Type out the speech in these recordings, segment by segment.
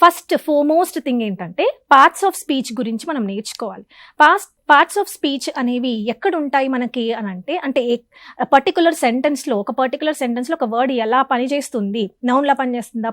First foremost thing ఏంటంటే parts of speech గురించి మనం నేర్చుకోవాలి. పార్ట్స్ ఆఫ్ స్పీచ్ అనేవి ఎక్కడ ఉంటాయి మనకి అని అంటే పర్టికులర్ సెంటెన్స్లో ఒక వర్డ్ ఎలా పనిచేస్తుంది, నౌన్లా పనిచేస్తుందా,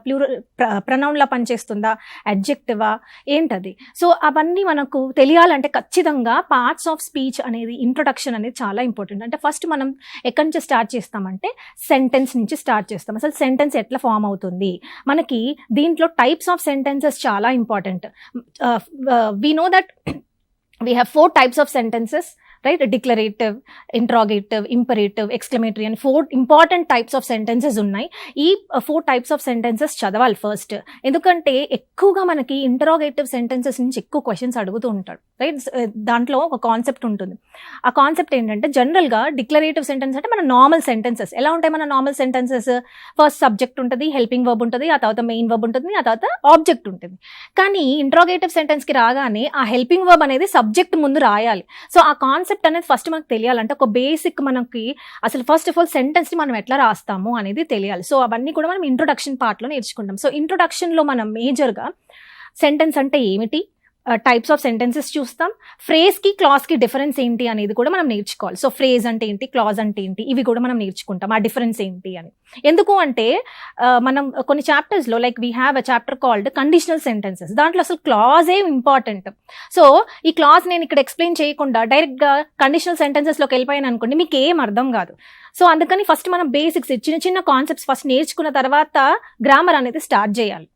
ప్రనౌన్లా పనిచేస్తుందా, అడ్జెక్టివా, ఏంటది. సో అవన్నీ మనకు తెలియాలంటే ఖచ్చితంగా పార్ట్స్ ఆఫ్ స్పీచ్ అనేది ఇంట్రొడక్షన్ అనేది చాలా ఇంపార్టెంట్. అంటే ఫస్ట్ మనం ఎక్కడి నుంచి స్టార్ట్ చేస్తామంటే సెంటెన్స్ నుంచి స్టార్ట్ చేస్తాం. అసలు సెంటెన్స్ ఎట్లా ఫామ్ అవుతుంది, మనకి దీంట్లో టైప్స్ ఆఫ్ సెంటెన్సెస్ చాలా important. we know that we have 4 types of sentences, right? Declarative, interrogative, imperative, exclamatory and 4 important types of sentences ఉన్నాయి. ఈ 4 types of sentences చదవాలి ఫస్ట్. ఎందుకంటే ఎక్కువగా మనకి ఇంటరాగేటివ్ సెంటెన్సెస్ నుంచి ఎక్కువ క్వశ్చన్స్ అడుగుతూ ఉంటాడు, రైట్? దాంట్లో ఒక కాన్సెప్ట్ ఉంటుంది. ఆ కాన్సెప్ట్ ఏంటంటే జనరల్గా డిక్లరేటివ్ సెంటెన్స్ అంటే మన నార్మల్ సెంటెన్సెస్ ఎలా ఉంటాయి. మన నార్మల్ సెంటెన్సెస్ ఫస్ట్ సబ్జెక్ట్ ఉంటుంది, హెల్పింగ్ వర్బ్ ఉంటుంది, ఆ తర్వాత మెయిన్ వర్బ్ ఉంటుంది, ఆ తర్వాత ఆబ్జెక్ట్ ఉంటుంది. కానీ ఇంటరాగేటివ్ సెంటెన్స్కి రాగానే ఆ హెల్పింగ్ వర్బ్ అనేది సబ్జెక్ట్ ముందు రాయాలి. సో ఆ కాన్సెప్ట్ అనేది ఫస్ట్ మనకు తెలియాలంటే ఒక బేసిక్ మనకి అసలు ఫస్ట్ ఆఫ్ ఆల్ సెంటెన్స్ ని మనం ఎట్లా రాస్తాము అనేది తెలియాలి. సో అవన్నీ కూడా మనం ఇంట్రొడక్షన్ పార్ట్ లో నేర్చుకుంటాం. సో ఇంట్రొడక్షన్ లో మనం మేజర్ గా సెంటెన్స్ అంటే ఏమిటి, టైప్స్ ఆఫ్ సెంటెన్సెస్ చూస్తాం, ఫ్రేజ్ కి క్లాజ్ కి డిఫరెన్స్ ఏంటి అనేది కూడా మనం నేర్చుకోవాలి. సో ఫ్రేజ్ అంటే ఏంటి, క్లాజ్ అంటే ఏంటి, ఇవి కూడా మనం నేర్చుకుంటాం, ఆ డిఫరెన్స్ ఏంటి అని. ఎందుకు అంటే మనం కొన్ని చాప్టర్స్ లో like we have a chapter called conditional sentences, దాంట్లో అసలు క్లాజ్ ఏ ఇంపార్టెంట్. సో ఈ క్లాజ్ నేను ఇక్కడ ఎక్స్ప్లెయిన్ చేయకుండా డైరెక్ట్ గా కండిషనల్ సెంటెన్సెస్ లోకి వెళ్ళిపోయాను అనుకోండి, మీకు ఏం అర్థం కాదు. సో అందుకని ఫస్ట్ మనం బేసిక్స్ చిన్న చిన్న కాన్సెప్ట్స్ ఫస్ట్ నేర్చుకున్న తర్వాత గ్రామర్ అనేది స్టార్ట్ చేయాలి.